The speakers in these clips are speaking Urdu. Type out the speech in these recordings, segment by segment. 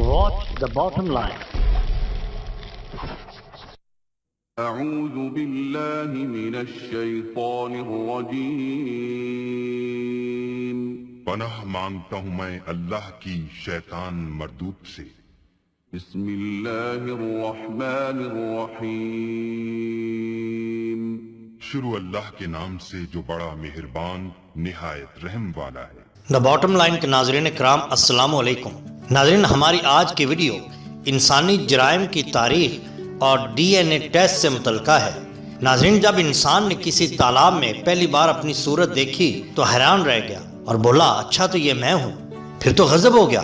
Watch the bottom line. أعوذ بالله من الشیطان الرجیم پناہ مانگتا ہوں میں اللہ کی شیطان مردود سے۔ بسم اللہ الرحمن الرحیم شروع اللہ کے نام سے جو بڑا مہربان نہایت رحم والا ہے۔ دا باٹم لائن کے ناظرین کرام السلام علیکم۔ ناظرین، ہماری آج کی ویڈیو انسانی جرائم کی تاریخ اور ڈی این اے ٹیسٹ سے متعلقہ ہے۔ ناظرین، جب انسان نے کسی تالاب میں پہلی بار اپنی صورت دیکھی تو حیران رہ گیا اور بولا اچھا تو یہ میں ہوں۔ پھر تو غضب ہو گیا،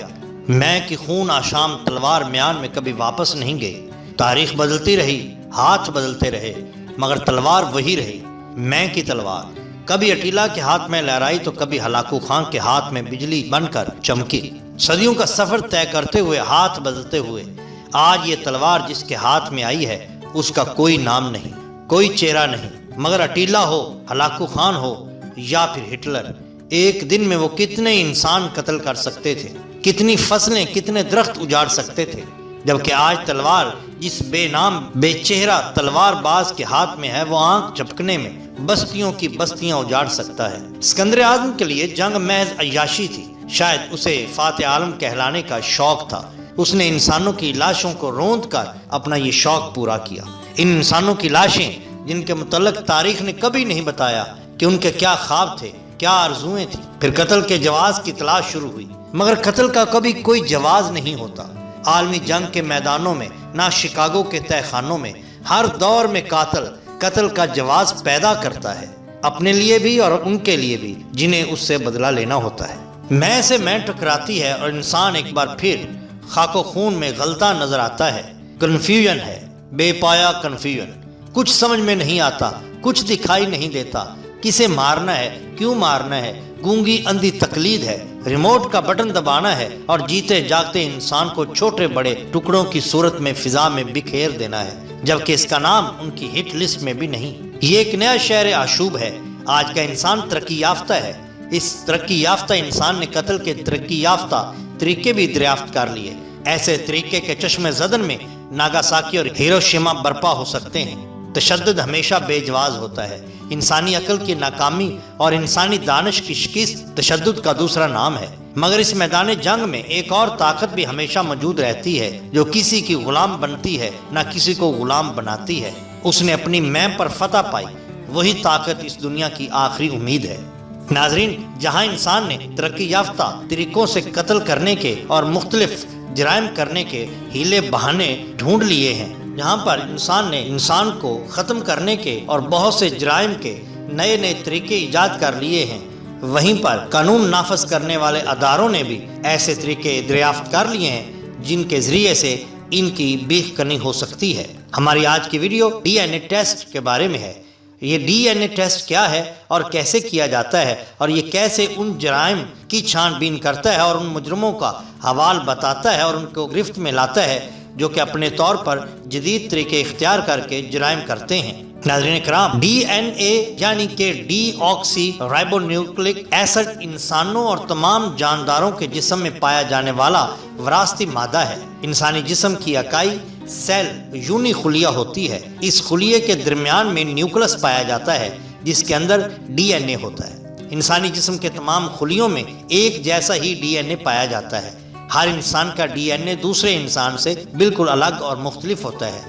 میں کی خون آشام تلوار میان میں کبھی واپس نہیں گئی۔ تاریخ بدلتی رہی، ہاتھ بدلتے رہے، مگر تلوار وہی رہی، میں کی تلوار۔ کبھی اٹیلا کے ہاتھ میں لہرائی تو کبھی ہلاکو خان کے ہاتھ میں بجلی بن کر چمکی۔ صدیوں کا سفر طے کرتے ہوئے، ہاتھ بدلتے ہوئے، آج یہ تلوار جس کے ہاتھ میں آئی ہے اس کا کوئی نام نہیں، کوئی چہرہ نہیں، مگر اٹیلا ہو، ہلاکو خان ہو یا پھر ہٹلر، ایک دن میں وہ کتنے انسان قتل کر سکتے تھے، کتنی فصلیں، کتنے درخت اجاڑ سکتے تھے، جبکہ آج تلوار جس بے نام بے چہرہ تلوار باز کے ہاتھ میں ہے وہ آنکھ جھپکنے میں بستیوں کی بستیاں اجاڑ سکتا ہے۔ اسکندر اعظم کے لیے جنگ محض عیاشی تھی، شاید اسے فاتح عالم کہلانے کا شوق تھا۔ اس نے انسانوں کی لاشوں کو روند کر اپنا یہ شوق پورا کیا۔ ان انسانوں کی لاشیں جن کے متعلق تاریخ نے کبھی نہیں بتایا کہ ان کے کیا خواب تھے، کیا آرزویں تھیں۔ پھر قتل کے جواز کی تلاش شروع ہوئی، مگر قتل کا کبھی کوئی جواز نہیں ہوتا۔ عالمی جنگ کے میدانوں میں، نہ شکاگو کے تہہ خانوں میں، ہر دور میں قتل کا جواز پیدا کرتا ہے، اپنے لیے بھی اور ان کے لیے بھی جنہیں اس سے بدلہ لینا ہوتا ہے۔ میں سے میں ٹکراتی ہے اور انسان ایک بار پھر خاک و خون میں غلطہ نظر آتا ہے۔ کنفیوژن ہے، بے پایا کنفیوژن، کچھ سمجھ میں نہیں آتا، کچھ دکھائی نہیں دیتا، کسے مارنا ہے، کیوں مارنا ہے، گونگی اندھی تقلید ہے، ریموٹ کا بٹن دبانا ہے اور جیتے جاگتے انسان کو چھوٹے بڑے ٹکڑوں کی صورت میں فضا میں بکھیر دینا ہے، جبکہ اس کا نام ان کی ہٹ لسٹ میں بھی نہیں۔ یہ ایک نیا شہر آشوب ہے۔ آج کا انسان ترقی یافتہ ہے، اس ترقی یافتہ انسان نے قتل کے ترقی یافتہ طریقے بھی دریافت کر لیے۔ ایسے طریقے کے چشم زدن میں ناگاساکی اور ہیروشیما برپا ہو سکتے ہیں۔ تشدد ہمیشہ بے جواز ہوتا ہے۔ انسانی عقل کی ناکامی اور انسانی دانش کی شکست تشدد کا دوسرا نام ہے۔ مگر اس میدان جنگ میں ایک اور طاقت بھی ہمیشہ موجود رہتی ہے جو کسی کی غلام بنتی ہے نہ کسی کو غلام بناتی ہے۔ اس نے اپنی میں پر فتح پائی، وہی طاقت اس دنیا کی آخری امید ہے۔ ناظرین، جہاں انسان نے ترقی یافتہ طریقوں سے قتل کرنے کے اور مختلف جرائم کرنے کے ہیلے بہانے ڈھونڈ لیے ہیں، جہاں پر انسان نے انسان کو ختم کرنے کے اور بہت سے جرائم کے نئے نئے طریقے ایجاد کر لیے ہیں، وہیں پر قانون نافذ کرنے والے اداروں نے بھی ایسے طریقے دریافت کر لیے ہیں جن کے ذریعے سے ان کی بیخ کنی ہو سکتی ہے۔ ہماری آج کی ویڈیو ڈی این اے ٹیسٹ کے بارے میں ہے۔ یہ ڈی این اے ٹیسٹ کیا ہے اور کیسے کیا جاتا ہے، اور یہ کیسے ان جرائم کی چھان بین کرتا ہے اور ان مجرموں کا حوال بتاتا ہے اور ان کو گرفت میں لاتا ہے جو کہ اپنے طور پر جدید طریقے اختیار کر کے جرائم کرتے ہیں۔ ناظرین کرام، ڈی این اے یعنی کہ ڈی آکسی رائبو نیوکلک ایسڈ انسانوں اور تمام جانداروں کے جسم میں پایا جانے والا وراثتی مادہ ہے۔ انسانی جسم کی اکائی سیل یونی خلیہ ہوتی ہے۔ اس خلیے کے درمیان میں نیوکلس پایا جاتا ہے جس کے اندر ڈی این اے ہوتا ہے۔ انسانی جسم کے تمام خلیوں میں ایک جیسا ہی ڈی این اے پایا جاتا ہے۔ ہر انسان کا ڈی این اے دوسرے انسان سے بالکل الگ اور مختلف ہوتا ہے۔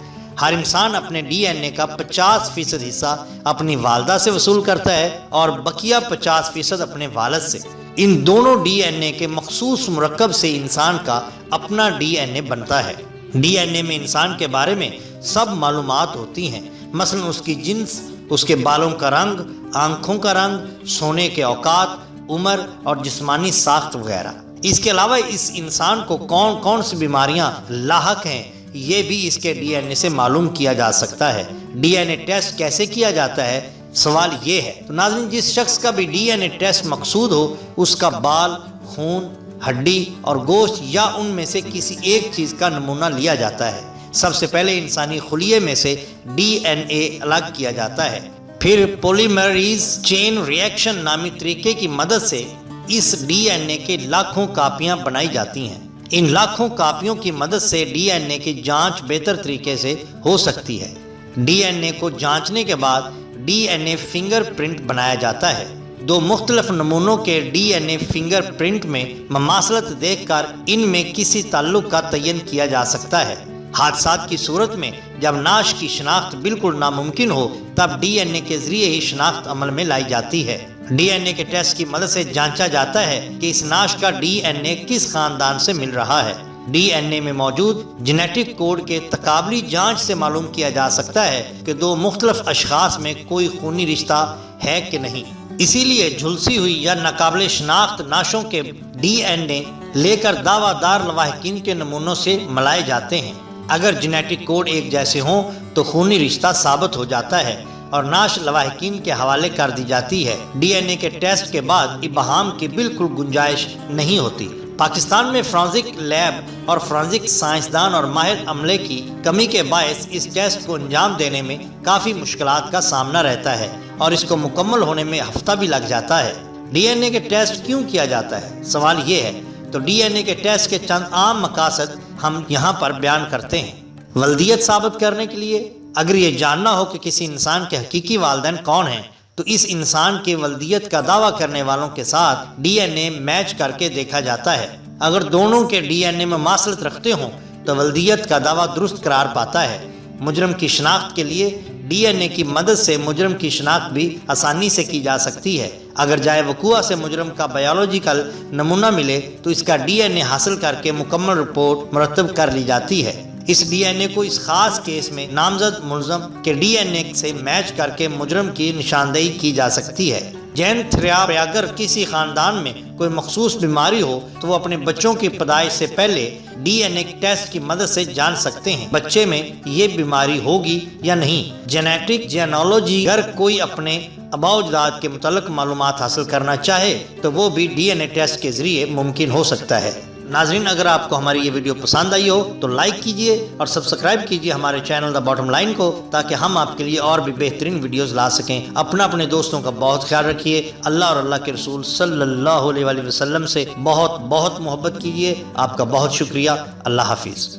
ہر انسان اپنے ڈی این اے کا 50% حصہ اپنی والدہ سے وصول کرتا ہے اور بقیہ 50% اپنے والد سے۔ ان دونوں ڈی این اے کے مخصوص مرکب سے انسان کا اپنا ڈی این اے بنتا ہے۔ ڈی این اے میں انسان کے بارے میں سب معلومات ہوتی ہیں، مثلا اس کی جنس، اس کے بالوں کا رنگ، آنکھوں کا رنگ، سونے کے اوقات، عمر اور جسمانی ساخت وغیرہ۔ اس کے علاوہ اس انسان کو کون کون سی بیماریاں لاحق ہیں یہ بھی اس کے ڈی این اے سے معلوم کیا جا سکتا ہے۔ ڈی این اے ٹیسٹ کیسے کیا جاتا ہے، سوال یہ ہے۔ تو ناظرین، جس شخص کا بھی ڈی این اے ٹیسٹ مقصود ہو، اس کا بال، خون، ہڈی اور گوشت یا ان میں سے کسی ایک چیز کا نمونہ لیا جاتا ہے۔ سب سے پہلے انسانی خلیے میں سے ڈی این اے الگ کیا جاتا ہے، پھر پولیمریز چین ریئیکشن نامی طریقے کی مدد سے اس ڈی این اے کے لاکھوں کاپیاں بنائی جاتی ہیں۔ ان لاکھوں کاپیوں کی مدد سے ڈی این اے کی جانچ بہتر طریقے سے ہو سکتی ہے۔ ڈی این اے کو جانچنے کے بعد ڈی این اے فنگر پرنٹ بنایا جاتا ہے۔ دو مختلف نمونوں کے ڈی این اے فنگر پرنٹ میں مماثلت دیکھ کر ان میں کسی تعلق کا تعین کیا جا سکتا ہے۔ حادثات کی صورت میں جب نعش کی شناخت بالکل ناممکن ہو تب ڈی این اے کے ذریعے ہی شناخت عمل میں لائی جاتی ہے۔ ڈی این اے کے ٹیسٹ کی مدد سے جانچا جاتا ہے کہ اس نعش کا ڈی این اے کس خاندان سے مل رہا ہے۔ ڈی این اے میں موجود جینیٹک کوڈ کے تقابلی جانچ سے معلوم کیا جا سکتا ہے کہ دو مختلف اشخاص میں کوئی خونی رشتہ ہے کہ نہیں۔ اسی لیے جھلسی ہوئی یا ناقابل شناخت نعشوں کے ڈی این اے لے کر دعویٰ دار لواحقین کے نمونوں سے ملائے جاتے ہیں۔ اگر جینیٹک کوڈ ایک جیسے ہوں تو خونی رشتہ ثابت ہو جاتا ہے اور نعش لواحقین کے حوالے کر دی جاتی ہے۔ ڈی این اے کے ٹیسٹ کے بعد ابہام کی بالکل گنجائش نہیں ہوتی۔ پاکستان میں فرانزک لیب اور فرانزک سائنسدان اور ماہر عملے کی کمی کے باعث اس ٹیسٹ کو انجام دینے میں کافی مشکلات کا سامنا رہتا ہے اور اس کو مکمل ہونے میں ہفتہ بھی لگ جاتا ہے۔ ڈی این اے کے ٹیسٹ کیوں کیا جاتا ہے؟ سوال یہ ہے تو ڈی این اے کے ٹیسٹ کے چند عام مقاصد ہم یہاں پر بیان کرتے ہیں۔ ولدیت ثابت کرنے کے لیے، اگر یہ جاننا ہو کہ کسی انسان کے حقیقی والدین کون ہیں تو اس انسان کے ولدیت کا دعویٰ کرنے والوں کے ساتھ ڈی این اے میچ کر کے دیکھا جاتا ہے۔ اگر دونوں کے ڈی این اے میں مماثلت رکھتے ہوں تو ولدیت کا دعویٰ درست قرار پاتا ہے۔ مجرم کی شناخت کے لیے ڈی این اے کی مدد سے مجرم کی شناخت بھی آسانی سے کی جا سکتی ہے۔ اگر جائے وقوع سے مجرم کا بایولوجیکل نمونہ ملے تو اس کا ڈی این اے حاصل کر کے مکمل رپورٹ مرتب کر لی جاتی ہے۔ اس ڈی این اے کو اس خاص کیس میں نامزد ملزم کے ڈی این اے سے میچ کر کے مجرم کی نشاندہی کی جا سکتی ہے۔ جین تھریاپ اگر کسی خاندان میں کوئی مخصوص بیماری ہو تو وہ اپنے بچوں کی پیدائش سے پہلے ڈی این اے ٹیسٹ کی مدد سے جان سکتے ہیں بچے میں یہ بیماری ہوگی یا نہیں۔ جینیٹک جینالوجی اگر کوئی اپنے آباء و اجداد کے متعلق معلومات حاصل کرنا چاہے تو وہ بھی ڈی این اے ٹیسٹ کے ذریعے ممکن ہو سکتا ہے۔ ناظرین، اگر آپ کو ہماری یہ ویڈیو پسند آئی ہو تو لائک کیجئے اور سبسکرائب کیجئے ہمارے چینل دا باٹم لائن کو، تاکہ ہم آپ کے لیے اور بھی بہترین ویڈیوز لا سکیں۔ اپنے دوستوں کا بہت خیال رکھیے۔ اللہ اور اللہ کے رسول صلی اللہ علیہ وسلم سے بہت محبت کیجئے۔ آپ کا بہت شکریہ۔ اللہ حافظ۔